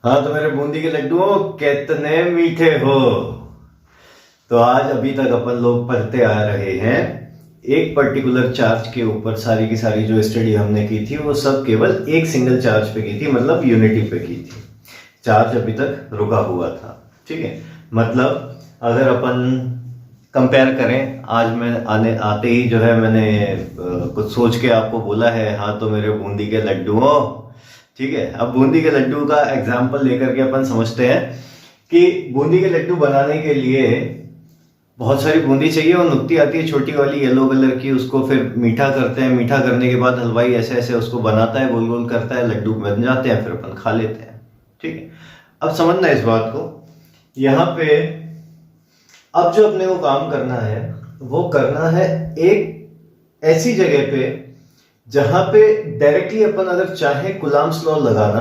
हाँ तो मेरे बूंदी के लड्डुओं कितने मीठे हो। तो आज अभी तक अपन लोग पढ़ते आ रहे हैं एक पर्टिकुलर चार्ज के ऊपर। सारी की सारी जो स्टडी हमने की थी वो सब केवल एक सिंगल चार्ज पे की थी, मतलब यूनिटी पे की थी। चार्ज अभी तक रुका हुआ था, ठीक है। मतलब अगर अपन कंपेयर करें, आज मैं आते ही जो है मैंने कुछ सोच के आपको बोला है, हाँ तो मेरे बूंदी के लड्डुओं, ठीक है। अब बूंदी के लड्डू का एग्जाम्पल लेकर के अपन समझते हैं कि बूंदी के लड्डू बनाने के लिए बहुत सारी बूंदी चाहिए और नुक्ती आती है छोटी वाली येलो कलर की। उसको फिर मीठा करते हैं, मीठा करने के बाद हलवाई ऐसे ऐसे उसको बनाता है, गोल गोल करता है, लड्डू बन जाते हैं, फिर अपन खा लेते हैं, ठीक है। अब समझना इस बात को, यहाँ पे अब जो अपने को काम करना है वो करना है एक ऐसी जगह पे जहां पे डायरेक्टली अपन अगर चाहे कूलम्ब्स लॉ लगाना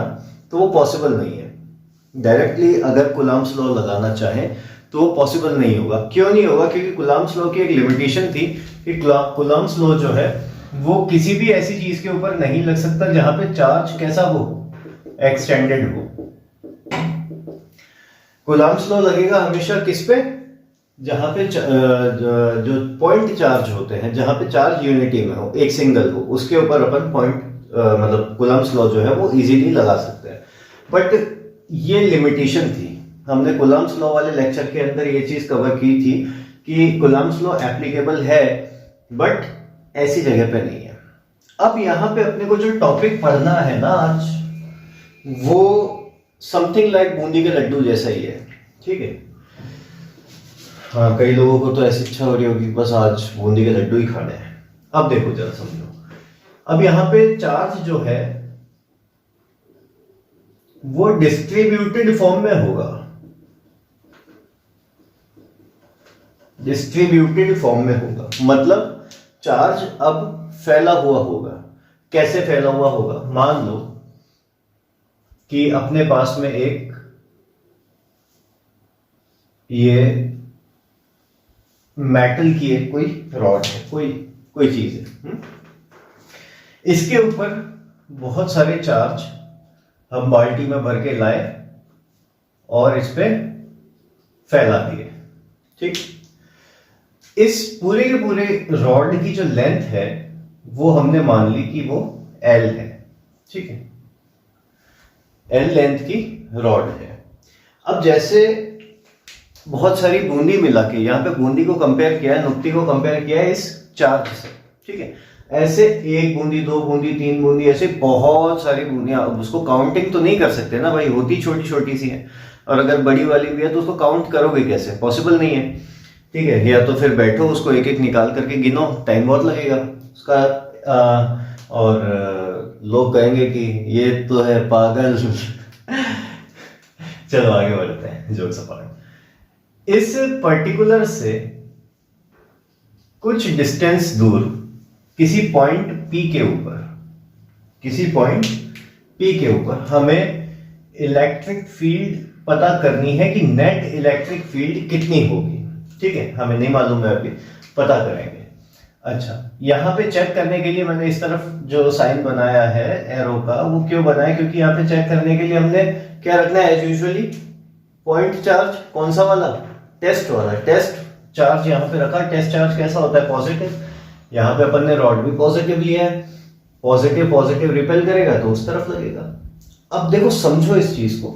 तो वो पॉसिबल नहीं है। डायरेक्टली अगर कूलम्ब्स लॉ लगाना चाहे तो वो पॉसिबल नहीं होगा। क्यों नहीं होगा? क्योंकि कूलम्ब्स लॉ की एक लिमिटेशन थी कि कूलम्ब्स लॉ जो है वो किसी भी ऐसी चीज के ऊपर नहीं लग सकता जहां पे चार्ज कैसा हो, एक्सटेंडेड हो। कूलम्ब्स लॉ लगेगा हमेशा किस पे? जहां पे जो पॉइंट चार्ज होते हैं, जहां पे चार्ज यूनिटी में हो, एक सिंगल हो, उसके ऊपर अपन पॉइंट मतलब कूलम्ब्स लॉ जो है वो इजीली लगा सकते हैं। बट ये लिमिटेशन थी। हमने कूलम्ब्स लॉ वाले लेक्चर के अंदर ये चीज कवर की थी कि कूलम्ब्स लॉ एप्लीकेबल है बट ऐसी जगह पे नहीं है। अब यहाँ पे अपने को जो टॉपिक पढ़ना है ना आज, वो समथिंग लाइक बूंदी के लड्डू जैसा ही है, ठीक है। हाँ, कई लोगों को तो ऐसी इच्छा हो रही होगी बस आज बूंदी के लड्डू ही खाने हैं। अब देखो जरा समझो, अब यहाँ पे चार्ज जो है वो डिस्ट्रीब्यूटेड फॉर्म में होगा, डिस्ट्रीब्यूटेड फॉर्म में होगा। मतलब चार्ज अब फैला हुआ होगा। कैसे फैला हुआ होगा? मान लो कि अपने पास में एक ये मेटल की एक कोई रॉड है, कोई चीज है। इसके ऊपर बहुत सारे चार्ज हम बाल्टी में भर के लाए और इस पे फैला दिए, ठीक। इस पूरे के पूरे रॉड की जो लेंथ है वो हमने मान ली कि वो L है, ठीक है। L लेंथ की रॉड है। अब जैसे बहुत सारी बूंदी मिला के, यहाँ पे बूंदी को कंपेयर किया है, नुक्ती को कंपेयर किया है इस चार्ज से, ठीक है। ऐसे एक बूंदी, दो बूंदी, तीन बूंदी, ऐसे बहुत सारी बूंदियां। अब उसको काउंटिंग तो नहीं कर सकते ना भाई, होती छोटी छोटी सी है। और अगर बड़ी वाली भी है तो उसको काउंट करोगे कैसे? पॉसिबल नहीं है, ठीक है। या तो फिर बैठो उसको एक एक निकाल करके गिनो, टाइम बहुत लगेगा उसका। और लोग कहेंगे कि ये तो है पागल। चलो आगे बढ़ते हैं, जोक सपाट। इस पर्टिकुलर से कुछ डिस्टेंस दूर किसी पॉइंट P के ऊपर, किसी पॉइंट P के ऊपर हमें इलेक्ट्रिक फील्ड पता करनी है कि नेट इलेक्ट्रिक फील्ड कितनी होगी, ठीक है। हमें नहीं मालूम है, अभी पता करेंगे। अच्छा, यहां पे चेक करने के लिए मैंने इस तरफ जो साइन बनाया है एरो का, वो क्यों बनाया? क्योंकि यहाँ पे चेक करने के लिए हमने क्या रखना है? As usually point charge. कौन सा वाला? टेस्ट वाला। टेस्ट चार्ज यहाँ पे रखा। टेस्ट चार्ज कैसा होता है? पॉजिटिव। यहाँ पे अपन ने रॉड भी पॉजिटिव लिया है, पॉजिटिव पॉजिटिव रिपेल करेगा तो उस तरफ लगेगा। अब देखो, समझो इस चीज को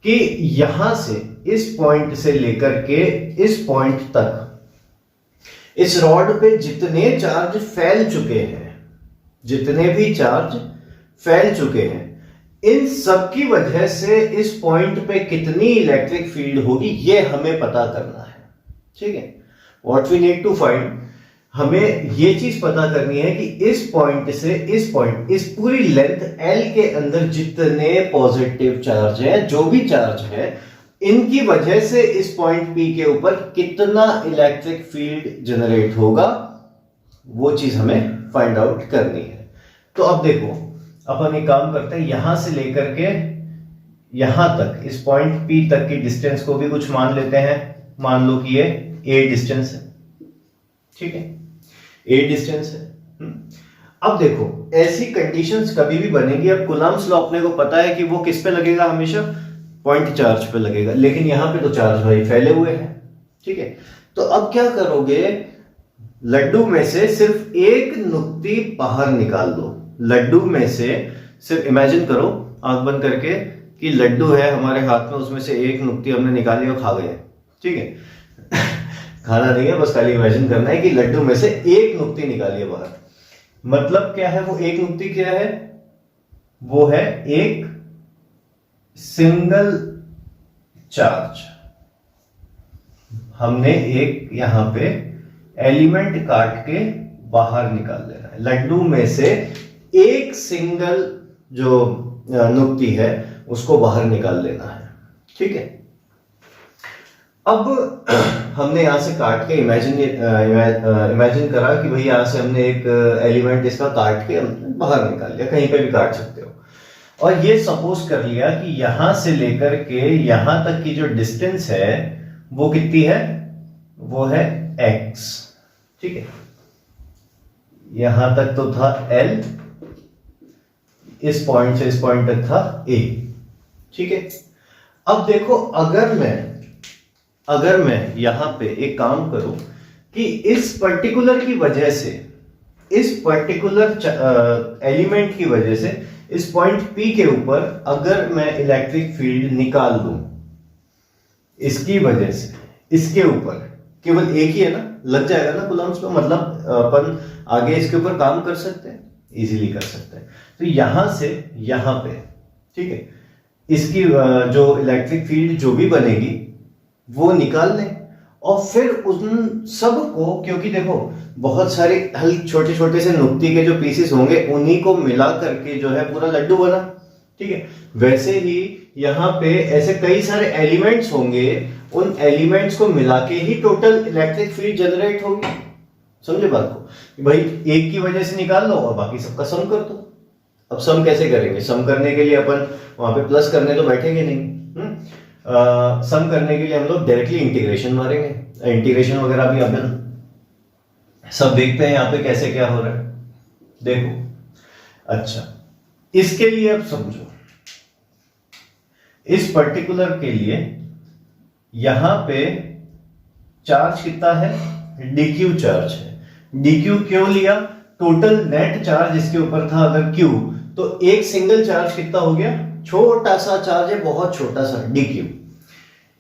कि यहां से, इस पॉइंट से लेकर के इस पॉइंट तक, इस रॉड पे जितने चार्ज फैल चुके हैं, जितने भी चार्ज फैल चुके हैं, इन सब की वजह से इस पॉइंट पे कितनी इलेक्ट्रिक फील्ड होगी ये हमें पता करना है, ठीक है। What we need to find, हमें ये चीज पता करनी है कि इस पॉइंट से इस पॉइंट, इस पूरी लेंथ L के अंदर जितने पॉजिटिव चार्ज है, जो भी चार्ज है, इनकी वजह से इस पॉइंट P के ऊपर कितना इलेक्ट्रिक फील्ड जनरेट होगा, वो चीज हमें फाइंड आउट करनी है। तो अब देखो, अपन एक काम करते हैं, यहां से लेकर के यहां तक, इस पॉइंट P तक की डिस्टेंस को भी कुछ मान लेते हैं। मान लो कि ये A डिस्टेंस है, ठीक है। A डिस्टेंस है। अब देखो, ऐसी कंडीशंस कभी भी बनेगी। अब कूलम्ब्स लॉ अपने को पता है कि वो किस पे लगेगा? हमेशा पॉइंट चार्ज पे लगेगा, लेकिन यहाँ पे तो चार्ज भाई फैले हुए हैं। ठीक है, तो अब क्या करोगे, लड्डू में से सिर्फ एक नुक्ती बाहर निकाल दो। लड्डू में से सिर्फ इमेजिन करो आंख बंद करके कि लड्डू है हमारे हाथ में, उसमें से एक नुक्ती हमने निकाली और खा गए। ठीक है खाना नहीं है, बस खाली इमेजिन करना है कि लड्डू में से एक नुक्ती निकाली है बाहर। मतलब क्या है वो एक नुक्ती, क्या है वो, है एक सिंगल चार्ज। हमने एक यहां पे एलिमेंट काट के बाहर निकाल देना है। लड्डू में से एक सिंगल जो नुक्ती है उसको बाहर निकाल लेना है। ठीक है, अब हमने यहां से काट के इमेजिन करा कि भाई यहां से हमने एक एलिमेंट इसका काट के बाहर निकाल लिया, कहीं पे भी काट सकते हो। और ये सपोज कर लिया कि यहां से लेकर के यहां तक की जो डिस्टेंस है वो कितनी है, वो है x। ठीक है, यहां तक तो था L, इस पॉइंट से इस पॉइंट तक था A। ठीक है, अब देखो अगर मैं यहां पे एक काम करूं कि इस पर्टिकुलर की वजह से, इस पर्टिकुलर एलिमेंट की वजह से इस पॉइंट P के ऊपर अगर मैं इलेक्ट्रिक फील्ड निकाल दूं, इसकी वजह से इसके ऊपर केवल एक ही है ना, लग जाएगा ना कूलम्ब्स पे, मतलब अपन आगे इसके ऊपर काम कर सकते हैं, इजीली कर सकते हैं। तो यहां से यहां पे, ठीक है, इसकी जो इलेक्ट्रिक फील्ड जो भी बनेगी वो निकाल लें, और फिर उन सब को, क्योंकि देखो बहुत सारे छोटे छोटे से नुक्ती के जो पीसेस होंगे उन्हीं को मिला करके जो है पूरा लड्डू बना। ठीक है, वैसे ही यहाँ पे ऐसे कई सारे एलिमेंट्स होंगे, उन एलिमेंट्स को मिला के ही टोटल इलेक्ट्रिक फील्ड जनरेट होगी। समझे बात को, भाई एक की वजह से निकाल लो और बाकी सबका सम कर दो। अब सम कैसे करेंगे, सम करने के लिए अपन वहां पे प्लस करने तो बैठेंगे नहीं। सम करने के लिए हम लोग डायरेक्टली इंटीग्रेशन मारेंगे। इंटीग्रेशन वगैरह भी अपन सब देखते हैं यहाँ पे कैसे क्या हो रहा है, देखो। अच्छा, इसके लिए अब समझो, इस पर्टिकुलर के लिए यहां पे चार्ज कितना है, dq चार्ज है। dq क्यों लिया, टोटल नेट चार्ज इसके ऊपर था अगर q, तो एक सिंगल चार्ज कितना हो गया, छोटा सा चार्ज है, बहुत छोटा सा, dq।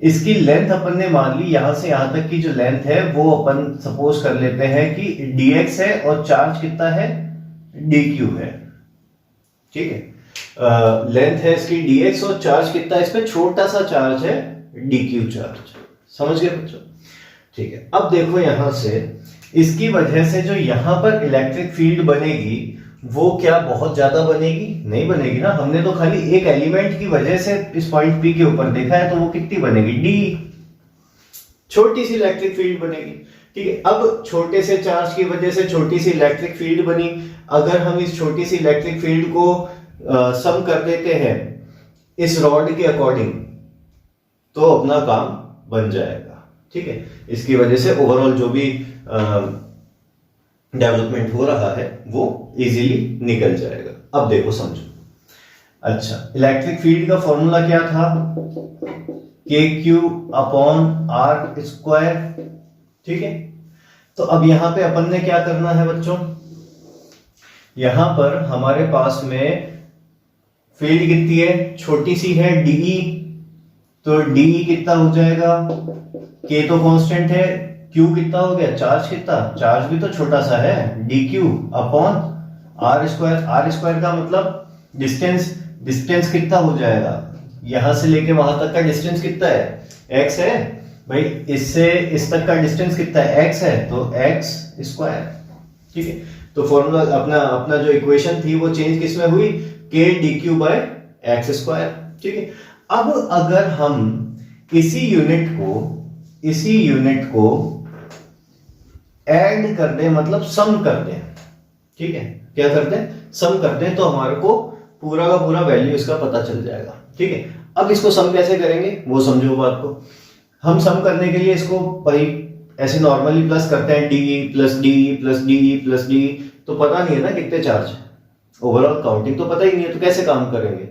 इसकी लेंथ अपन ने मान ली, यहां से यहां तक की जो लेंथ है वो अपन सपोज कर लेते हैं कि dx है, और चार्ज कितना है, dq है। ठीक है, लेंथ है इसकी dx और चार्ज कितना है, इसमें छोटा सा चार्ज है dq चार्ज। समझ गए बच्चों? ठीक है, अब देखो यहां से इसकी वजह से जो यहां पर इलेक्ट्रिक फील्ड बनेगी वो क्या बहुत ज्यादा बनेगी, नहीं बनेगी ना। हमने तो खाली एक एलिमेंट की वजह से इस पॉइंट P के ऊपर देखा है, तो वो कितनी बनेगी, d, छोटी सी इलेक्ट्रिक फील्ड बनेगी। ठीक है, अब छोटे से चार्ज की वजह से छोटी सी इलेक्ट्रिक फील्ड बनी, अगर हम इस छोटी सी इलेक्ट्रिक फील्ड को सम कर देते हैं इस रॉड के अकॉर्डिंग, तो अपना काम बन जाएगा। ठीक है, इसकी वजह से ओवरऑल जो भी डेवलपमेंट हो रहा है वो इजीली निकल जाएगा। अब देखो समझो, अच्छा, इलेक्ट्रिक फील्ड का फॉर्मूला क्या था, KQ/R²। ठीक है, तो अब यहां पे अपन ने क्या करना है बच्चों, यहां पर हमारे पास में फील्ड कितनी है, छोटी सी है, DE, तो DE कितना हो जाएगा, K तो कांस्टेंट है, Q कितना हो गया, चार्ज कितना, चार्ज भी तो छोटा सा है, dQ/R²। R² का मतलब डिस्टेंस, डिस्टेंस कितना हो जाएगा, यहां से लेके वहां तक का डिस्टेंस कितना है, x है भाई, इससे इस तक का डिस्टेंस कितना है, x है, तो x²। ठीक है, तो फॉर्मूला अपना जो इक्वेशन थी वो चेंज किसमें हुई, K dQ/x²। ठीक है, अब अगर हम इसी यूनिट को ऐड कर दें, मतलब सम कर दें, ठीक है, क्या करते हैं, सम करते हैं, तो हमारे को पूरा का पूरा वैल्यू इसका पता चल जाएगा। ठीक है, अब इसको सम कैसे करेंगे वो समझो बात को। हम सम करने के लिए इसको भाई ऐसे नॉर्मली प्लस करते हैं, DE + DE + DE + DE, तो पता नहीं है ना कितने चार्ज है, ओवरऑल काउंटिंग तो पता ही नहीं है, तो कैसे काम करेंगे।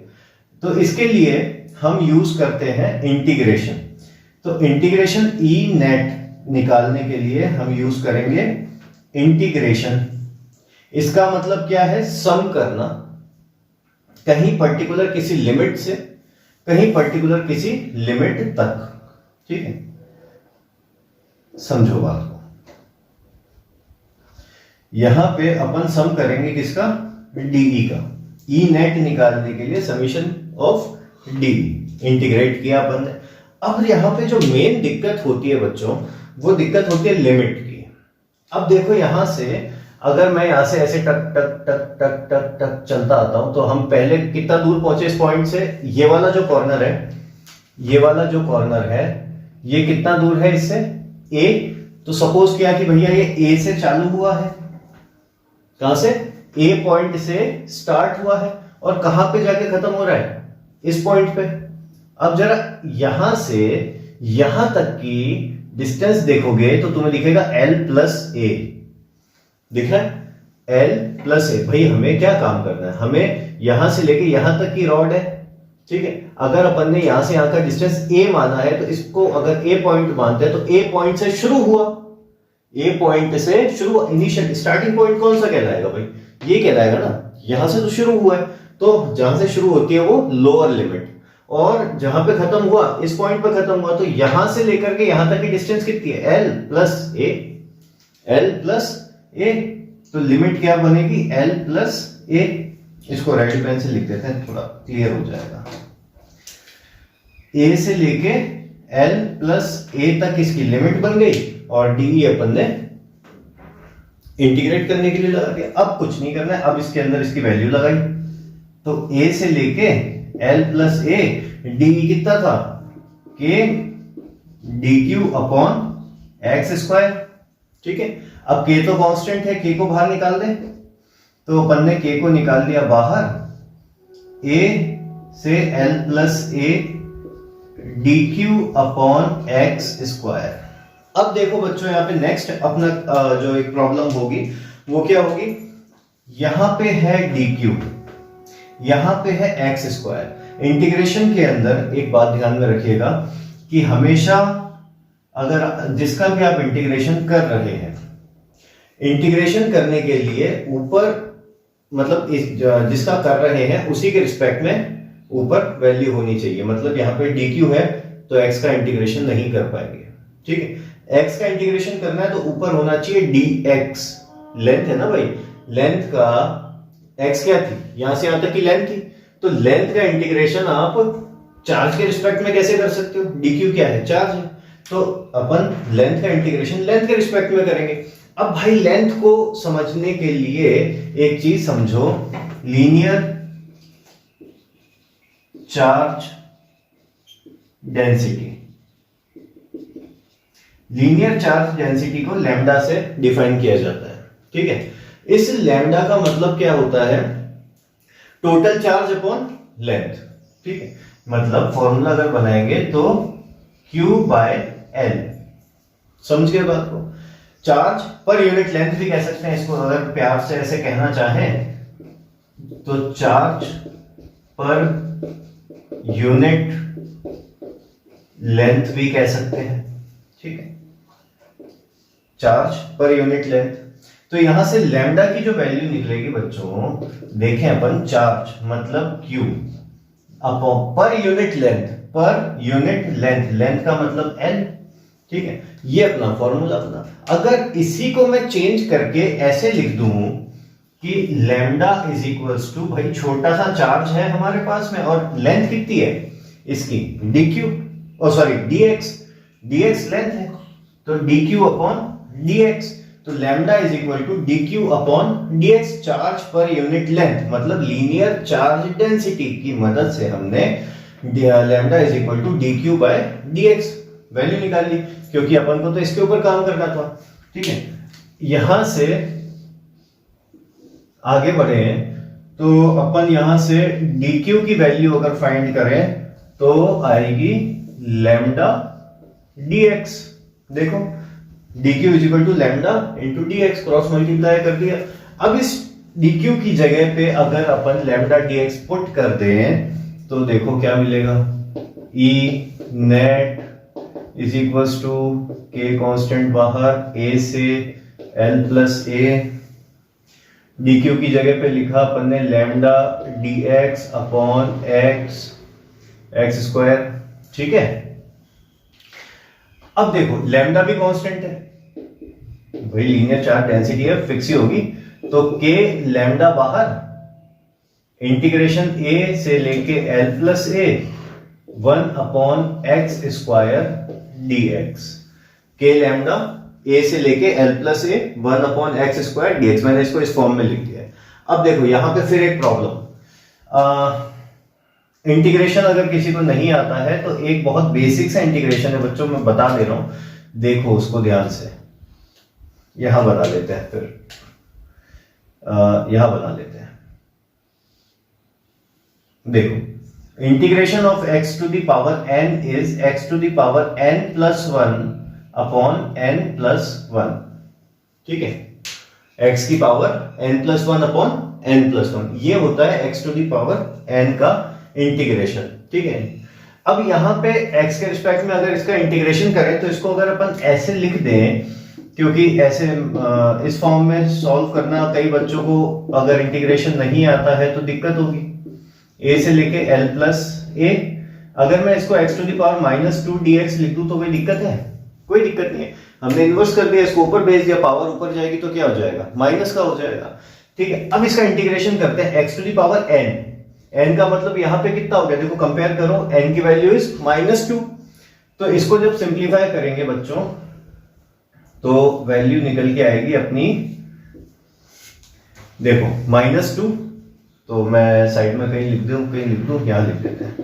तो इसके लिए हम यूज करते हैं इंटीग्रेशन। तो इंटीग्रेशन ई नेट निकालने के लिए हम यूज करेंगे इंटीग्रेशन। इसका मतलब क्या है? सम करना, कहीं पर्टिकुलर किसी लिमिट से कहीं पर्टिकुलर किसी लिमिट तक। ठीक है, समझो बात को। यहां पे अपन सम करेंगे किसका? डीई का। ई नेट निकालने के लिए समीशन ऑफ डीई इंटीग्रेट किया अपन ने। अब यहां पे जो मेन दिक्कत होती है बच्चों, वो दिक्कत होती है लिमिट की। अब देखो यहां से अगर मैं यहां से ऐसे टक टक टक टक टक टक चलता आता हूं, तो हम पहले कितना दूर पहुंचे इस पॉइंट से? ये वाला जो कॉर्नर है, ये वाला जो कॉर्नर है, ये कितना दूर है इससे? ए। तो सपोज किया कि भैया ये ए से चालू हुआ है। कहां से? ए पॉइंट से स्टार्ट हुआ है और कहां पे जाके खत्म हो रहा है? इस पॉइंट पे। अब जरा यहां से यहां तक की डिस्टेंस देखोगे तो तुम्हें दिखेगा L प्लस ए। दिख रहा है? L प्लस ए। भाई हमें क्या काम करना है? हमें यहां से लेके यहां तक की रॉड है। ठीक है, अगर अपन ने यहां से यहां का डिस्टेंस a माना है, तो इसको अगर a पॉइंट मानते हैं तो a पॉइंट से शुरू हुआ। a पॉइंट से शुरू, इनिशियल स्टार्टिंग पॉइंट कौन सा कहलाएगा भाई? ये कहलाएगा ना, यहां से तो शुरू हुआ है, तो जहां से शुरू होती है वो लोअर लिमिट, और जहां पे खत्म हुआ इस पॉइंट पे खत्म हुआ, तो यहां से लेकर के यहां तक की डिस्टेंस कितनी है? L plus A. L plus a, तो लिमिट क्या बनेगी? L प्लस ए। इसको रेड पेन से लिख देते हैं, थोड़ा क्लियर हो जाएगा। ए से लेके L प्लस ए तक इसकी लिमिट बन गई, और डी अपन ने इंटीग्रेट करने के लिए लगा दिया। अब कुछ नहीं करना है, अब इसके अंदर इसकी वैल्यू लगाई, तो a से लेके L प्लस ए, डी कितना था? k D q upon x square. ठीक है, अब k तो कांस्टेंट है, k को बाहर निकाल दे, तो अपन ने k को निकाल दिया बाहर। a से L plus A D q upon x square. अब देखो बच्चों, यहां पे नेक्स्ट अपना जो एक प्रॉब्लम होगी वो क्या होगी? यहां पे है dq, यहां पे है एक्स स्क्वायर। इंटीग्रेशन के अंदर एक बात ध्यान में रखिएगा कि हमेशा अगर जिसका भी आप इंटीग्रेशन कर रहे हैं, इंटीग्रेशन करने के लिए ऊपर मतलब जिसका कर रहे हैं उसी के रिस्पेक्ट में ऊपर वैल्यू होनी चाहिए। मतलब यहां पे dq है तो x का इंटीग्रेशन नहीं कर पाएंगे। ठीक है, x का इंटीग्रेशन करना है तो ऊपर होना चाहिए dx। लेंथ है ना भाई, लेंथ का x क्या थी? यहां से यहां तक की लेंथ थी, तो लेंथ का इंटीग्रेशन आप चार्ज के रिस्पेक्ट में कैसे कर सकते हो? dq क्या है? चार्ज है, तो अपन लेंथ का इंटीग्रेशन लेंथ के रिस्पेक्ट में करेंगे। अब भाई लेंथ को समझने के लिए एक चीज समझो, linear charge density. Linear charge density को लैम्डा से डिफाइन किया जाता है। ठीक है, इस लैम्डा का मतलब क्या होता है? Total charge upon length. ठीक है, मतलब फॉर्मूला अगर बनाएंगे तो Q बाय L। समझ गए बात को? चार्ज पर यूनिट लेंथ भी कह सकते हैं इसको, अगर प्यार से ऐसे कहना चाहें तो चार्ज पर यूनिट लेंथ भी कह सकते हैं। ठीक है, चार्ज पर यूनिट लेंथ। तो यहां से लैम्डा की जो वैल्यू निकलेगी बच्चों, देखें अपन, चार्ज मतलब Q अपॉन पर यूनिट लेंथ, पर यूनिट लेंथ, लेंथ का मतलब L। ठीक है, ये अपना फॉर्मूला अपना। अगर इसी को मैं चेंज करके ऐसे लिख दूं कि लैम्डा इज इक्वल्स टू, भाई छोटा सा चार्ज है हमारे पास में और लेंथ कितनी है इसकी? dq, और सॉरी dx, dx लेंथ है, तो dq अपॉन dx, तो lambda is equal to dq upon dx। Charge पर यूनिट लेंथ मतलब लीनियर चार्ज डेंसिटी की मदद से हमने lambda is equal to dq by dx value निकाल ली, क्योंकि अपन को तो इसके ऊपर काम करना था। ठीक है, यहां से आगे बढ़े तो अपन यहां से dq की वैल्यू अगर फाइंड करें तो आएगी लैम्डा dx। देखो dq is equal to lambda into dx, cross multiply कर दिया। अब इस dq की जगह पे अगर अपन लैम्डा dx पुट कर दें तो देखो क्या मिलेगा, ई नेट इज इक्वल्स टू के कांस्टेंट बाहर ए से एल प्लस ए, डी क्यू की जगह पे लिखा अपन ने lambda d x upon x x square. ठीक है, अब देखो लैम्डा भी कांस्टेंट है, वही लीनियर चार्ज डेंसिटी है, फिक्स ही होगी, तो के लैम्डा बाहर, इंटीग्रेशन ए से लेके एल प्लस ए 1 upon x square D x. के लैम्डा ए से लेके एल प्लस ए 1 upon x square D x, मैंने इसको इस फॉर्म में लिख दिया है। अब देखो यहां पे फिर एक प्रॉब्लम, इंटीग्रेशन अगर किसी को नहीं आता है तो एक बहुत बेसिक सा इंटीग्रेशन है बच्चों, मैं बता दे रहा हूं, देखो उसको ध्यान से। यहां बना लेते हैं, फिर यहां बना लेते हैं। देखो integration of x to the power n is x to the power n plus 1 upon n plus 1। ठीक है, x की power n plus 1 upon n plus 1, ये होता है x to the power n का इंटीग्रेशन। ठीक है, अब यहां पे x के रिस्पेक्ट में अगर इसका इंटीग्रेशन करें तो इसको अगर अपन ऐसे लिख दें, क्योंकि ऐसे इस फॉर्म में सॉल्व करना कई बच्चों को अगर इंटीग्रेशन नहीं आता है तो दिक्कत होगी। a से लेके l प्लस a, अगर मैं इसको x to the power minus 2 dx लिख दूं तो कोई दिक्कत है? कोई दिक्कत नहीं है, हमने इन्वर्स कर दिया, इसको ऊपर भेज दिया, पावर ऊपर जाएगी तो क्या हो जाएगा, माइनस का हो जाएगा। ठीक है, अब इसका इंटीग्रेशन करते हैं x to the power n, n का मतलब यहां पे कितना हो गया, देखो कंपेयर करो, n की वैल्यू इज -2, तो इसको जब सिंप्लीफाई करेंगे बच्चों तो वैल्यू निकल के आएगी अपनी, देखो -2, तो मैं साइड में कहीं लिख दूं, यहां लिख देते हैं,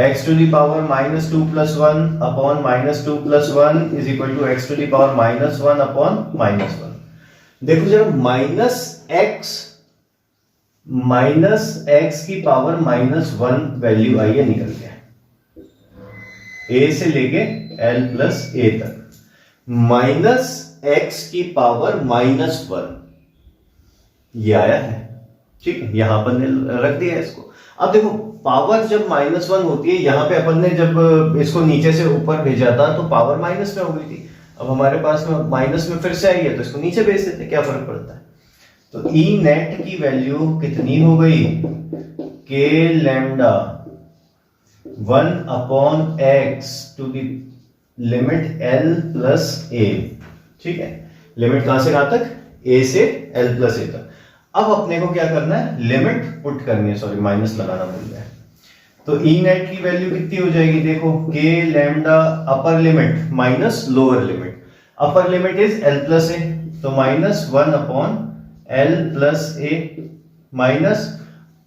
x to the power -2 plus 1 upon -2 plus 1 is equal to x to the power -1 upon -1। देखो जब माइनस की पावर -1 वैल्यू आई है, निकल गया a से लेके l प्लस a तक, -x की पावर -1 ये आया है। ठीक है, यहां पर रख दिया है इसको। अब देखो पावर जब -1 होती है, यहां पे अपन ने जब इसको नीचे से ऊपर भेजा था तो पावर माइनस में हो गई थी, अब हमारे पास में माइनस में फिर से आई है तो इसको नीचे भेज देते, क्या फर्क पड़ता है। तो ई नेट की वैल्यू कितनी हो गई, के lambda 1 upon x to the limit L plus a. ठीक है, लिमिट कहां से कहां तक, ए से एल प्लस ए तक। अब अपने को क्या करना है, लिमिट पुट करनी है, सॉरी माइनस लगाना भूल गया। तो ई नेट की वैल्यू कितनी हो जाएगी, देखो के lambda upper limit minus lower limit, upper limit is L plus a, तो -1 upon L plus a minus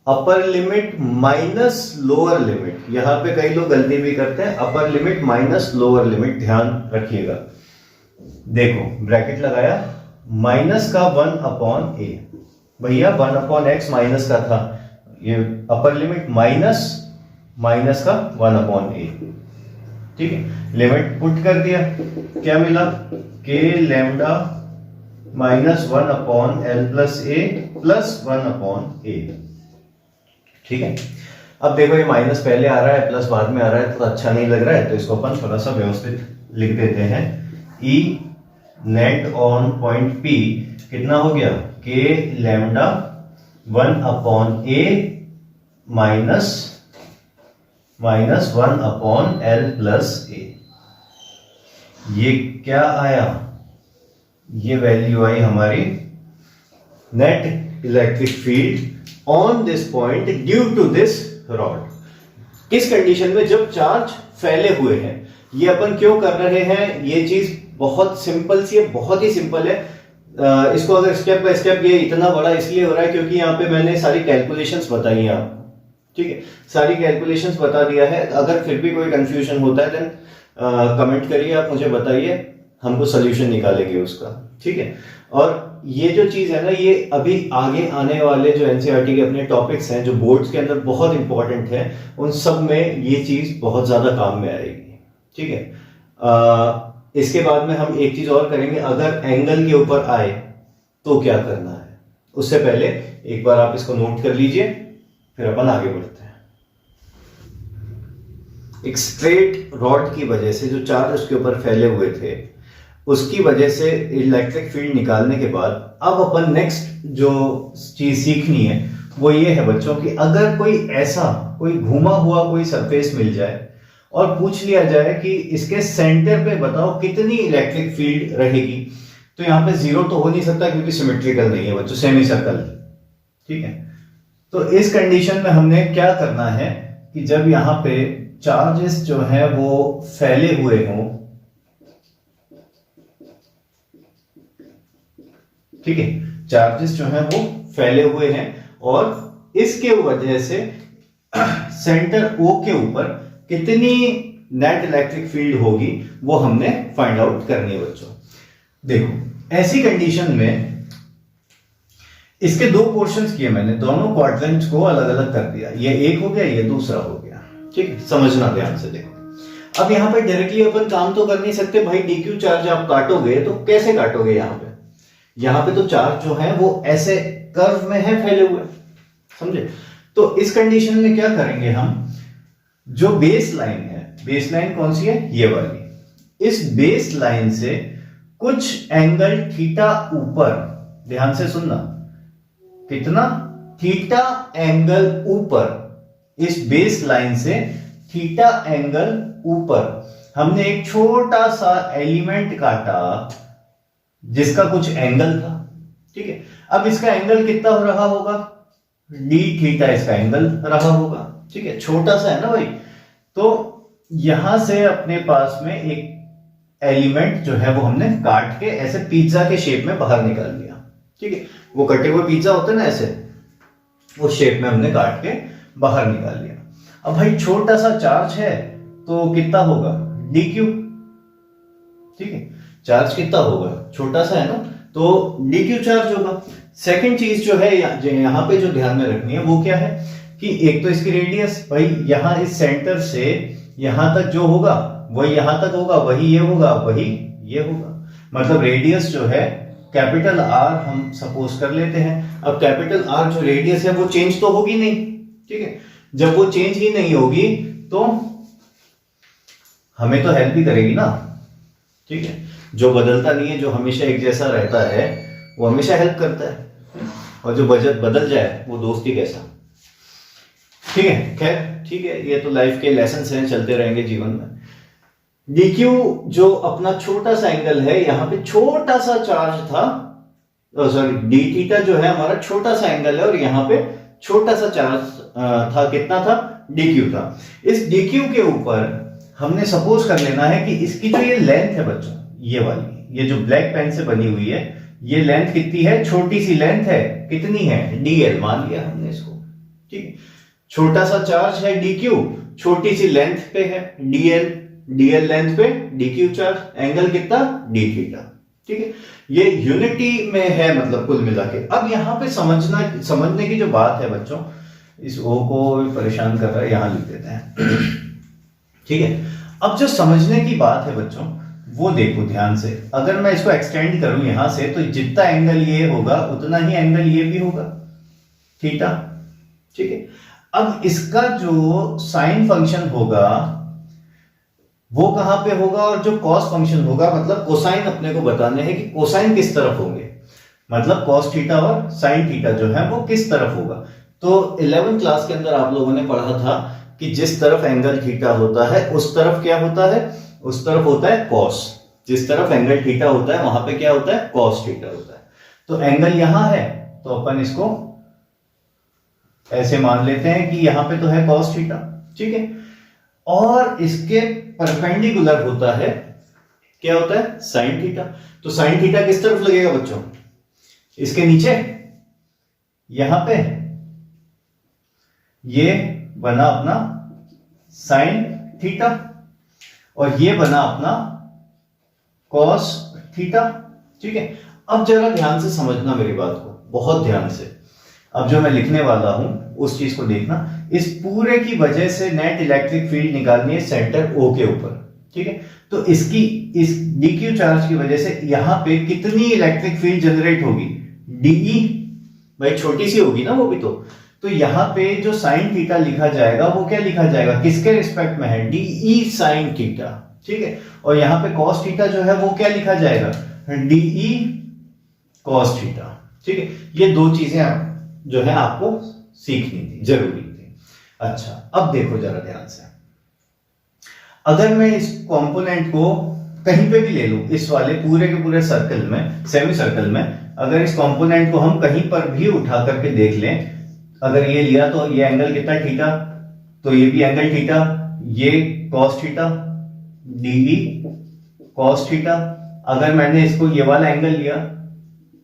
upper limit minus lower limit. यहां पे कई लोग गलती भी करते हैं, upper limit minus lower limit, ध्यान रखिएगा। देखो ब्रैकेट लगाया, माइनस का 1 अपॉन ए, भैया 1 अपॉन एक्स माइनस का था, ये अपर लिमिट माइनस का 1 अपॉन ए। ठीक है, लिमिट पुट कर दिया, क्या मिला, के लैम्डा -1 अपॉन एल प्लस ए प्लस 1 अपॉन ए। ठीक है, अब देखो ये माइनस पहले आ रहा है, प्लस बाद में आ रहा है, तो अच्छा नहीं लग रहा है, तो इसको अपन थोड़ा सा व्यवस्थित लिख देते हैं। E net on point P कितना हो गया, k lambda 1 upon a minus 1 upon L plus a. ये क्या आया, ये वैल्यू आई हमारी net electric field on this point due to this rod. किस कंडीशन में, जब चार्ज फैले हुए हैं। ये अपन क्यों कर रहे हैं, ये चीज बहुत सिंपल सी है, बहुत ही सिंपल है। इसको अगर स्टेप बाय स्टेप, ये इतना बड़ा इसलिए हो रहा है क्योंकि यहाँ पे मैंने सारी कैलकुलेशंस बताई हैं आपको। ठीक है, सारी कैलकुलेशंस बता दिया है, अगर फिर भी कोई कंफ्यूजन होता है देन कमेंट करिए, आप मुझे बताइए, हमको सोल्यूशन निकालेंगे उसका। ठीक है, और ये जो चीज है ना, ये अभी आगे आने वाले जो एनसीईआरटी के अपने टॉपिक्स हैं जो बोर्ड्स के अंदर बहुत इंपॉर्टेंट है, उन सब में ये चीज बहुत ज्यादा काम में आएगी। ठीक है, इसके बाद में हम एक चीज और करेंगे, अगर एंगल के ऊपर आए तो क्या करना है। उससे पहले एक बार आप इसको नोट कर लीजिए, फिर अपन आगे बढ़ते हैं। एक स्ट्रेट रॉड की वजह से जो चार्ज उसके ऊपर फैले हुए थे, उसकी वजह से इलेक्ट्रिक फील्ड निकालने के बाद अब अपन नेक्स्ट जो चीज सीखनी है वो ये है बच्चों कि अगर कोई ऐसा कोई घुमा हुआ कोई सरफेस मिल जाए और पूछ लिया जाए कि इसके सेंटर पे बताओ कितनी इलेक्ट्रिक फील्ड रहेगी, तो यहाँ पे जीरो तो हो नहीं सकता क्योंकि सिमेट्रिकल नहीं है बच्चों, सेमी सर्कल। ठीक है, तो इस कंडीशन में हमने क्या करना है कि जब यहाँ पे चार्जेस जो है वो फैले हुए हों, ठीक है, चार्जेस जो है वो फैले हुए हैं और इसके वजह से सेंटर ओ के ऊपर कितनी नेट इलेक्ट्रिक फील्ड होगी वो हमने फाइंड आउट करनी है बच्चों। देखो ऐसी कंडीशन में इसके दो पोर्शंस किए मैंने, दोनों क्वाड्रेंट्स को अलग अलग कर दिया, ये एक हो गया ये दूसरा हो गया। ठीक है, समझना ध्यान से देखो। अब यहां पे डायरेक्टली अपन काम तो कर नहीं सकते भाई, डीक्यू चार्ज आप काटोगे तो कैसे काटोगे? यहां पे तो चार्ज जो है वो ऐसे कर्व में है फैले हुए, समझे? तो इस कंडीशन में क्या करेंगे हम, जो बेस लाइन है, बेस लाइन कौन सी है? ये वाली। इस बेस लाइन से कुछ एंगल थीटा ऊपर, ध्यान से सुनना, कितना? थीटा एंगल ऊपर, इस बेस लाइन से थीटा एंगल ऊपर हमने एक छोटा सा एलिमेंट काटा जिसका कुछ एंगल था। ठीक है, अब इसका एंगल कितना हो रहा होगा? डी थीटा इसका एंगल रहा होगा। ठीक है, छोटा सा है ना भाई। तो यहां से अपने पास में एक एलिमेंट जो है वो हमने काट के ऐसे पिज्जा के शेप में बाहर निकाल लिया। ठीक है, वो कटे हुए पिज्जा होते हैं ना ऐसे, उस शेप में हमने काट के बाहर निकाल लिया। अब भाई छोटा सा चार्ज है तो कितना होगा? D Q. ठीक है, चार्ज कितना होगा? छोटा सा है ना, तो डी क्यू चार्ज होगा। सेकंड चीज जो है यहां पे जो ध्यान में रखनी है वो क्या है कि एक तो इसकी रेडियस, भाई यहां इस सेंटर से यहां तक जो होगा वही यहां तक होगा, वही ये होगा, वही ये होगा। मतलब रेडियस जो है कैपिटल आर हम सपोज कर लेते हैं। अब कैपिटल आर जो रेडियस है वो चेंज तो होगी नहीं। ठीक है, जब वो चेंज ही नहीं होगी तो हमें तो हेल्प ही करेगी ना। ठीक है, जो बदलता नहीं है, जो हमेशा एक जैसा रहता है वो हमेशा हेल्प करता है, और जो बदल जाए वो दोस्त ही कैसा। ठीक है, खैर ठीक है, ये तो लाइफ के लेसन हैं, चलते रहेंगे जीवन में। डीक्यू जो अपना छोटा सा एंगल है, यहां पे छोटा सा चार्ज था, सॉरी डी थीटा जो है हमारा छोटा सा एंगल है और यहां पे छोटा सा चार्ज था, कितना था? डीक्यू था। इस डीक्यू के ऊपर हमने सपोज कर लेना है कि इसकी जो ये लेंथ है बच्चों, ये वाली, ये जो ब्लैक पेन से बनी हुई है, ये लेंथ कितनी है? छोटी सी लेंथ है, कितनी है? डीएल मान लिया हमने इसको। ठीक है, छोटा सा चार्ज है डीक्यू, छोटी सी लेंथ पे है डीएल, डीएल लेंथ पे डीक्यू चार्ज, एंगल कितना? D theta. ठीक है, ये यूनिटी में है मतलब कुल मिला के। अब यहां पे समझने की जो बात है बच्चों, इस ओ को परेशान कर रहा है, यहां लिख देते हैं। ठीक है, अब जो समझने की बात है बच्चों वो देखो ध्यान से, अगर मैं इसको एक्सटेंड करूं यहां से तो जितना एंगल ये होगा उतना ही एंगल ये भी होगा, थीटा। ठीक है, अब इसका जो साइन फंक्शन होगा वो कहां पे होगा, और जो कॉस फंक्शन होगा, मतलब कोसाइन अपने को बताने हैं कि कोसाइन किस तरफ होंगे, मतलब कॉस थीटा और साइन थीटा जो है वो किस तरफ होगा। तो 11th क्लास के अंदर आप लोगों ने पढ़ा था कि जिस तरफ एंगल थीटा होता है उस तरफ क्या होता है? उस तरफ होता है कॉस। जिस तरफ एंगल थीटा होता है वहां पे क्या होता है? कॉस थीटा होता है। तो एंगल यहां है तो अपन इसको ऐसे मान लेते हैं कि यहां पे तो है कॉस थीटा। ठीक है, और इसके परपेंडिकुलर होता है, क्या होता है? Sine theta. तो साइन थीटा किस तरफ लगेगा बच्चों? इसके नीचे, यहां पे ये बना अपना साइन थीटा और ये बना अपना कॉस थीटा। ठीक है, अब जरा ध्यान से समझना मेरी बात को, बहुत ध्यान से। अब जो मैं लिखने वाला हूं उस चीज को देखना। इस पूरे की वजह से नेट इलेक्ट्रिक फील्ड निकालनी है सेंटर ओ के ऊपर। ठीक है, तो इस डीक्यू चार्ज की वजह से यहां पे कितनी इलेक्ट्रिक फील्ड जनरेट होगी? डीई, भाई छोटी सी होगी ना वो भी, तो तो यहाँ पे जो साइन थीटा लिखा जाएगा वो क्या लिखा जाएगा, किसके रिस्पेक्ट में है, डीई साइन थीटा, ठीक है। और यहाँ पे कॉस थीटा जो है वो क्या लिखा जाएगा, डीई कॉस थीटा, ठीक है। ये दो चीजें जो है आपको सीखनी थी, जरूरी थी। अच्छा अब देखो जरा ध्यान से, अगर मैं इस कंपोनेंट को कहीं पे भी ले लूं, इस वाले पूरे के पूरे सर्कल में, सेमी सर्कल में, अगर इस कंपोनेंट को हम कहीं पर भी उठा करके देख लें, अगर ये लिया तो ये एंगल कितना थीटा, तो ये भी एंगल थीटा, ये cos theta, dE cos theta. अगर मैंने इसको ये वाला एंगल लिया,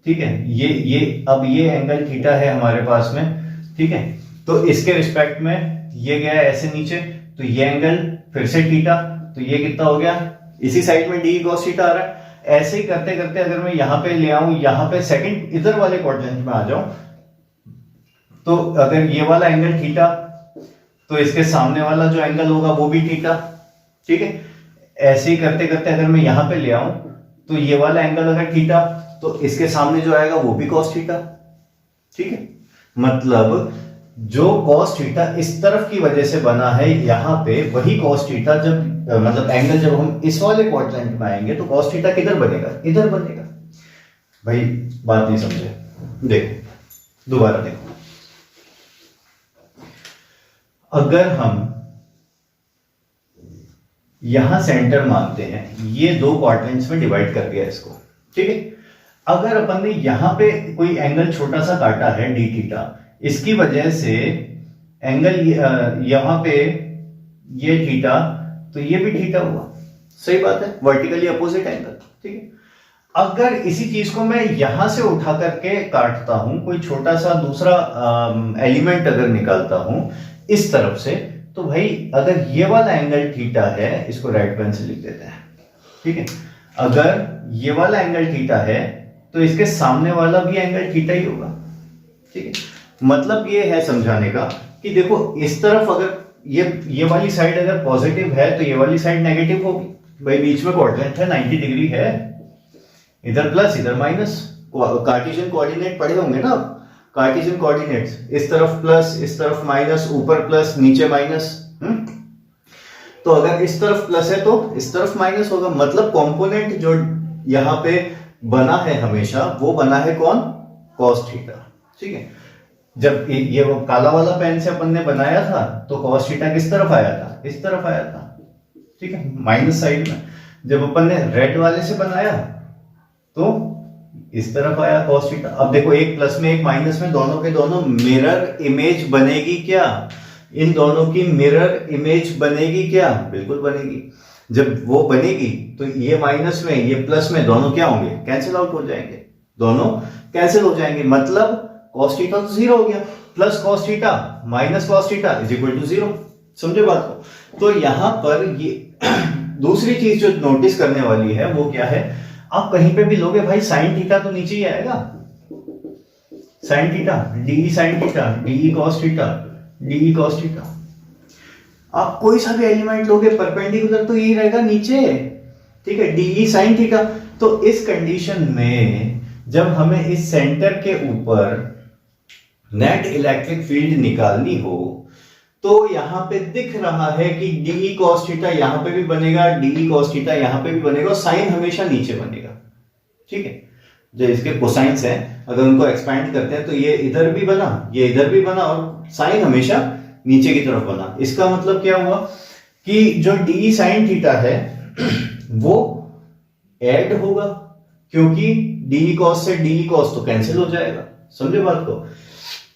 ठीक है, ये अब ये एंगल थीटा है हमारे पास में, ठीक है, तो इसके रिस्पेक्ट में ये गया ऐसे नीचे, तो ये एंगल फिर से थीटा, तो ये कितना हो गया, इसी साइड में डी कॉस थीटा आ रहा है। ऐसे ही करते करते अगर मैं यहां पे ले आऊं, यहां पे सेकंड इधर वाले क्वाड्रेंट में आ जाऊं, तो अगर ये वाला एंगल थीटा, तो इसके सामने वाला जो एंगल होगा वो भी थीटा, ठीक है। ऐसे ही करते करते अगर मैं यहां पे ले आऊं, तो ये वाला एंगल अगर थीटा, तो इसके सामने जो आएगा वो भी कॉस थीटा, ठीक है। मतलब जो कॉस थीटा इस तरफ की वजह से बना है यहां पे, वही कॉस थीटा जब मतलब एंगल जब हम इस वाले क्वाड्रेंट में आएंगे तो कॉस थीटा किधर बनेगा, इधर बनेगा। भाई बात नहीं समझे, देखो दोबारा देखो, अगर हम यहां सेंटर मानते हैं, ये दो क्वाड्रेंट्स में डिवाइड कर दिया इसको, ठीक है। अगर अपन ने यहां पे कोई एंगल छोटा सा काटा है डी थीटा, इसकी वजह से एंगल यहां पे ये थीटा, तो ये भी थीटा हुआ, सही बात है, वर्टिकली अपोजिट एंगल, ठीक है। अगर इसी चीज को मैं यहां से उठा करके काटता हूं, कोई छोटा सा दूसरा एलिमेंट अगर निकालता हूं इस तरफ से, तो भाई अगर ये वाला एंगल थीटा है, इसको राइट पेन से लिख देते हैं, ठीक है। अगर ये वाला एंगल थीटा है तो इसके सामने वाला भी एंगल थीटा ही होगा, ठीक है। मतलब ये है समझाने का कि देखो इस तरफ अगर ये वाली साइड अगर पॉजिटिव है तो ये वाली साइड नेगेटिव होगी। भाई बीच में क्वाड्रेंट है, 90 डिग्री है, इधर प्लस इधर माइनस, कार्टेशियन कोऑर्डिनेट पढ़े होंगे ना, कार्टेशियन कोऑर्डिनेट्स, इस तरफ प्लस इस तरफ माइनस, ऊपर प्लस नीचे माइनस, तो अगर इस तरफ प्लस है तो इस तरफ माइनस होगा। मतलब कंपोनेंट जो यहां पे बना है हमेशा, वो बना है कौन, कॉस थीटा, ठीक है। जब ये काला वाला पेन से अपन ने बनाया था तो कॉस थीटा किस तरफ आया था, इस तरफ आया था, ठीक है, माइनस साइड में। जब अपन ने रेड वाले से बनाया तो इस तरफ आया कॉस थीटा। अब देखो एक प्लस में एक माइनस में, दोनों के दोनों मिरर इमेज बनेगी क्या, इन दोनों की मिरर इमेज बनेगी क्या, बिल्कुल बनेगी। जब वो बनेगी तो ये माइनस में ये प्लस में दोनों क्या होंगे, कैंसिल आउट हो जाएंगे, दोनों कैंसिल हो जाएंगे। मतलब कॉस थीटा तो जीरो हो गया, plus cos theta minus cos theta is equal to zero. समझे बात को। तो यहां पर ये दूसरी चीज जो नोटिस करने वाली है वो क्या है, आप कहीं पे भी लोगे भाई साइन थीटा तो नीचे ही आएगा, sine theta, dE sine theta, dE cos theta, dE cos theta. आप कोई सा भी एलिमेंट लोगे परपेंडिकुलर तो यही रहेगा नीचे, ठीक है, डीई साइन थीटा। तो इस कंडीशन में जब हमें इस सेंटर के ऊपर नेट इलेक्ट्रिक फील्ड निकालनी हो तो यहां पे दिख रहा है कि डीई कॉस थीटा यहां पे भी बनेगा, डीई कॉस थीटा यहां पे भी बनेगा, साइन हमेशा नीचे बनेगा, ठीक है। जो इसके कोसाइंस हैं अगर उनको एक्सपैंड करते हैं तो ये इधर भी बना, ये इधर भी बना, और साइन हमेशा नीचे की तरफ बना। इसका मतलब क्या हुआ कि जो डी साइन थीटा है वो ऐड होगा, क्योंकि डी कॉस से डी कॉस तो कैंसिल हो जाएगा। समझे बात को।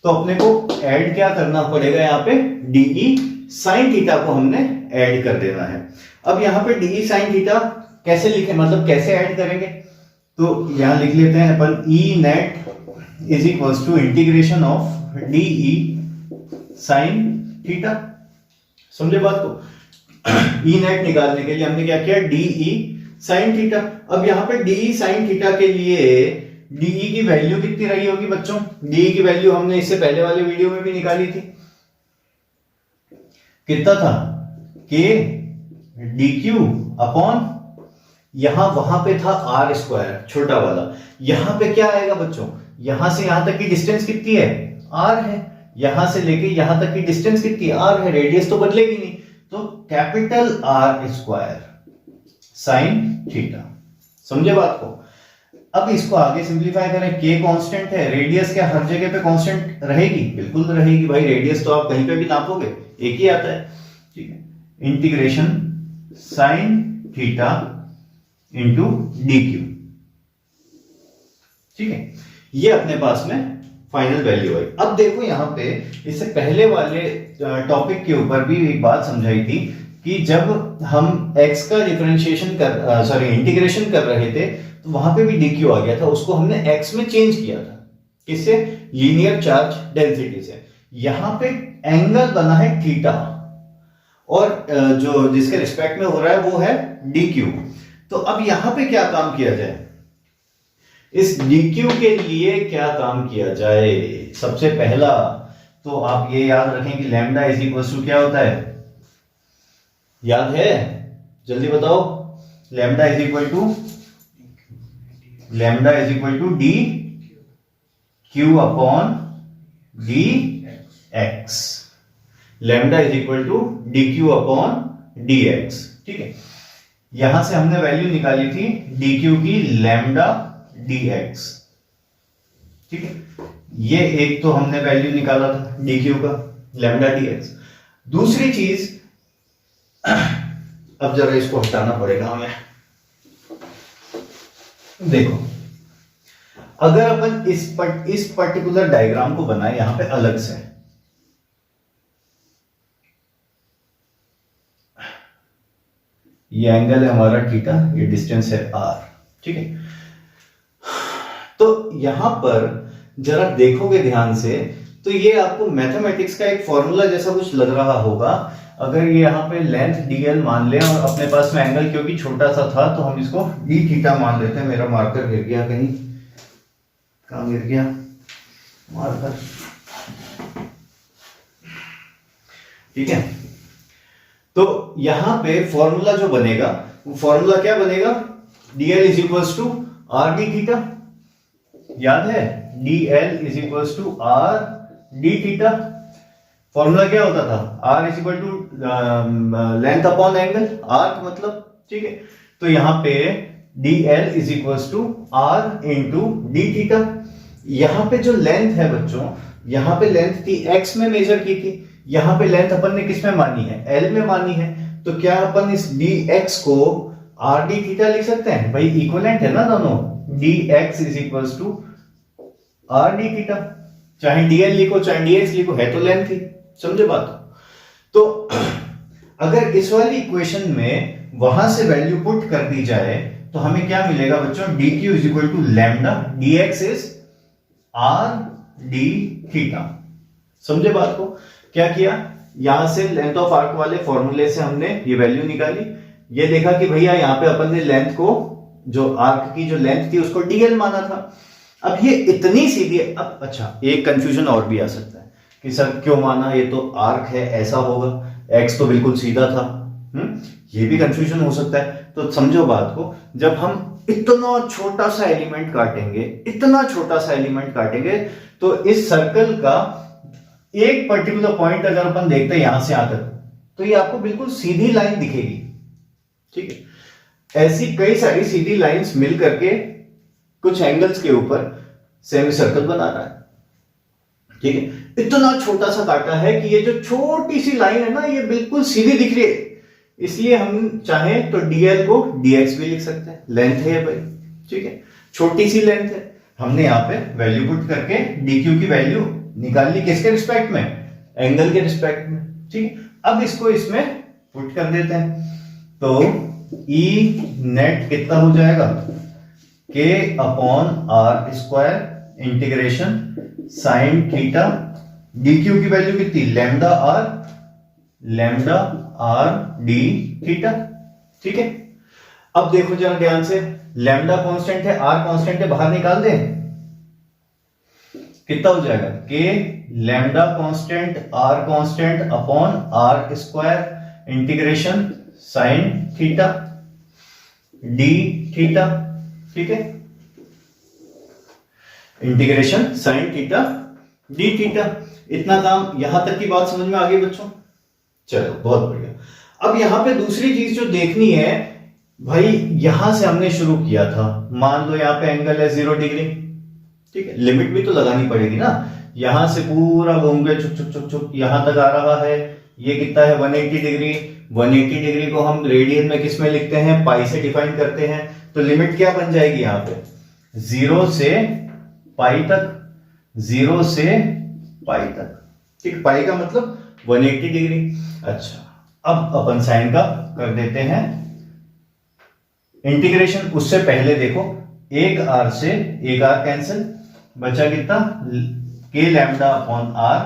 तो अपने को ऐड क्या करना पड़ेगा, यहाँ पे डी साइन थीटा को हमने ऐड कर देना है। अब यहाँ पे डी साइन थीटा कैसे लिखे, मतलब कैसे ऐड करेंगे, तो यहां लिख लेते हैं अपन E net is equals to integration of dE sine theta. समझे बात को। ई नेट निकालने के लिए हमने क्या किया, डीई साइन थीटा। अब यहां पे डीई साइन थीटा के लिए डीई की वैल्यू कितनी रही होगी बच्चों, डीई की वैल्यू हमने इससे पहले वाले वीडियो में भी निकाली थी, कितना था, के डी क्यू अपॉन, यहां वहां पे था आर स्क्वायर छोटा वाला, यहां पे क्या आएगा बच्चों, यहां से यहां तक की डिस्टेंस कितनी है, आर है, यहां से लेके यहां तक की डिस्टेंस कितनी आर है, रेडियस तो बदलेगी नहीं, तो capital R square sine theta. समझे बात को? अब इसको आगे सिंप्लीफाई करें, के कांस्टेंट है, रेडियस क्या हर जगह पे कांस्टेंट रहेगी? बिल्कुल रहेगी भाई, रेडियस तो आप कहीं पे भी नापोगे एक ही आता है, ठीक है। Integration sine theta into D Q, ठीक है, ये अपने पास में फाइनल वैल्यू आई। अब देखो यहां पे इससे पहले वाले टॉपिक के ऊपर भी एक बात समझाई थी कि जब हम x का डिफरेंशिएशन इंटीग्रेशन कर रहे थे तो वहां पे भी dq आ गया था, उसको हमने x में चेंज किया था, किससे? लीनियर चार्ज डेंसिटी से। यहां पे एंगल बना है थीटा और जो जिसके रिस्पेक्ट में हो रहा है वो है dq। तो अब यहां पे क्या काम किया जाए? इस dq के लिए क्या काम किया जाए? सबसे पहला तो आप ये याद रखें कि लैम्डा इज इक्वल टू क्या होता है, याद है? जल्दी बताओ। Lambda is equal to d q upon d x. Lambda is equal to d q upon d x, ठीक है। यहां से हमने वैल्यू निकाली थी डी क्यू की लैम्डा डी एक्स, ठीक है। ये एक तो हमने वैल्यू निकाला था डी क्यू का लैम्डा डी एक्स। दूसरी चीज, अब जरा इसको हटाना पड़ेगा हमें। देखो अगर अपन इस पर्टिकुलर डायग्राम को बनाए यहां पे अलग से, ये एंगल है हमारा थीटा, ये डिस्टेंस है आर, ठीक है। तो यहां पर जरा देखोगे ध्यान से तो ये आपको मैथमेटिक्स का एक फॉर्मूला जैसा कुछ लग रहा होगा। अगर ये यहाँ पे लेंथ dl मान लें और अपने पास में एंगल क्योंकि छोटा सा था तो हम इसको d थीटा मान लेते हैं। मेरा मार्कर गिर गया कहीं, कहाँ गिर गया मार्कर, ठीक है। तो यहां पे फॉर्मूला जो बनेगा वो फॉर्मूला क्या बनेगा? dl is equals to r d theta, याद है? dl is equals to r d theta. Formula क्या होता था? r is equal to length upon angle, arc मतलब, ठीक है। तो यहां पे dl is equals to r into d theta. यहां पे जो लेंथ है बच्चों, यहां पे लेंथ थी x में मेजर की थी, यहां पे लेंथ अपन ने किस में मानी है? l में मानी है। तो क्या अपन इस dx को r d थीटा लिख सकते हैं? भाई इक्विवेलेंट है ना दोनों, dx is equals to r d theta. चाहे dl लिखो चाहे dx लिखो, है तो लेंथ ही। समझे बात? तो अगर इस वाली इक्वेशन में वहां से वैल्यू पुट कर दी जाए तो हमें क्या मिलेगा बच्चों? dq is equal to lambda, dx is r d theta. समझे बात को? क्या किया? यहां से लेंथ ऑफ आर्क वाले फॉर्मूले से हमने ये वैल्यू निकाली, ये देखा कि भैया यहां पे अपन ने लेंथ को, जो आर्क की जो लेंथ थी उसको dl माना था। अब ये इतनी सीधी, अब अच्छा एक कंफ्यूजन और भी आ सकता है कि सर क्यों माना, ये तो आर्क है ऐसा होगा, x तो बिल्कुल सीधा था, ये भी कंफ्यूजन हो सकता है। तो समझो बात को, जब हम इतना छोटा सा एलिमेंट काटेंगे, इतना छोटा सा एलिमेंट काटेंगे तो इस सर्कल का एक पर्टिकुलर पॉइंट अगर अपन देखते हैं यहां से यहां तक, तो ये आपको बिल्कुल सीधी लाइन दिखेगी, ठीक है। ऐसी कई सारी सीधी लाइंस मिल करके कुछ एंगल्स के ऊपर सेमी सर्कल बना रहा है, ठीक है। इतना छोटा सा काटा है कि ये जो छोटी सी लाइन है ना, ये बिल्कुल सीधी दिख रही है, इसलिए हम चाहें तो dl को dx भी लिख सकते हैं, लेंथ है भाई, ठीक है, छोटी सी लेंथ है। हमने यहाँ पे वैल्यू पुट करके dq की वैल्यू निकाल ली, किसके रिस्पेक्ट में? एंगल के रिस्पेक्ट में, ठीक है। अब इसको इसमें पुट कर देते हैं, तो E नेट कितना हो जाएगा? k upon r square integration sine theta, dq की वैल्यू कितनी? लैम्डा आर डी थीटा, ठीक है। अब देखो जरा ध्यान से, लैम्डा कांस्टेंट है, आर कांस्टेंट है, बाहर निकाल दें, कितना हो जाएगा? k lambda constant r constant upon r square integration sine theta d theta, ठीक है, integration sine theta d theta. इतना काम, यहां तक की बात समझ में आ गई बच्चों? चलो बहुत बढ़िया। अब यहां पे दूसरी चीज जो देखनी है भाई, यहां से हमने शुरू किया था, मान लो यहां पे एंगल है 0 डिग्री, ठीक है, लिमिट भी तो लगानी पड़ेगी ना। यहां से पूरा घूम के चुप चुप चुप चुप यहां तक आ रहा है, ये कितना है 180 डिग्री। 180 डिग्री को हम रेडियन में किस में लिखते हैं, पाई से डिफाइन करते हैं। तो लिमिट क्या बन जाएगी यहाँ पे, 0 से पाई तक, 0 से पाई तक, ठीक, पाई का मतलब 180 डिग्री। अच्छा, अब अपन साइन का कर देते हैं इंटीग्रेशन। उससे पहले देखो, एक आर से एक आर कैंसिल, बचा कितना, के लैम्डा अपॉन आर।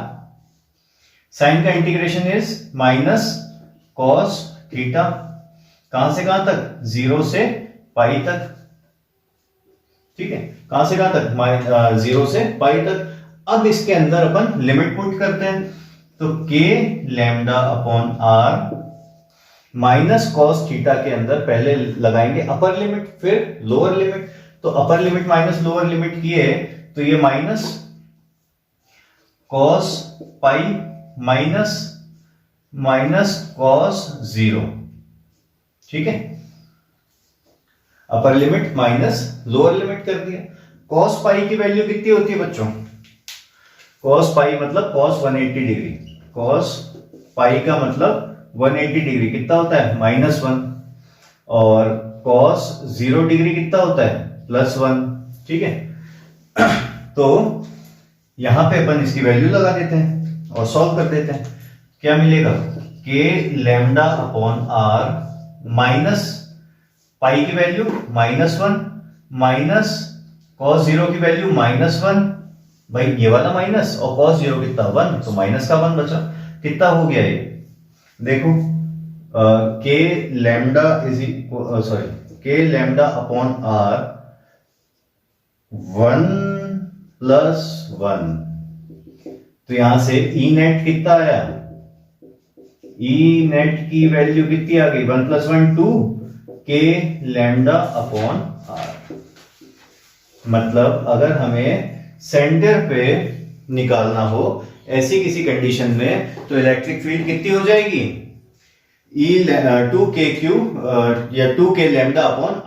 साइन का integration is minus cos theta, कहां से कहां तक, 0 से पाई तक, ठीक है, कहां से कहां तक, 0 से पाई तक। अब इसके अंदर अपन लिमिट पुट करते हैं, तो k lambda upon r minus cos theta के अंदर पहले लगाएंगे अपर लिमिट फिर लोअर लिमिट। तो upper limit minus lower limit किए तो ये minus cos pi minus minus cos 0, ठीक है, upper limit minus lower limit कर दिया। कॉस पाई की वैल्यू कितनी होती है बच्चों, कॉस पाई मतलब कॉस 180 डिग्री, कॉस पाई का मतलब 180 डिग्री कितना होता है, -1, और कॉस 0 डिग्री कितना होता है, +1, ठीक है। तो यहां पे अपन इसकी वैल्यू लगा देते हैं और सॉल्व कर देते हैं। क्या मिलेगा, k lambda upon r minus pi की वैल्यू -1 माइनस कॉस 0 की वैल्यू -1, भाई ये वाला माइनस और कॉस 0 कितना 1, तो माइनस का 1 बचा। कितना हो गया ये देखो, के लैम्डा सॉरी के लैम्डा अपॉन आर 1 + 1, तो यहां से ई नेट कितना आया, ई नेट की वैल्यू कितनी आ गई, 1 + 1 2 के लैम्डा अपॉन आर। मतलब अगर हमें सेंटर पे निकालना हो ऐसी किसी कंडीशन में, तो इलेक्ट्रिक फील्ड कितनी हो जाएगी, E 2k क्यूब या 2k लैम्डा अपॉन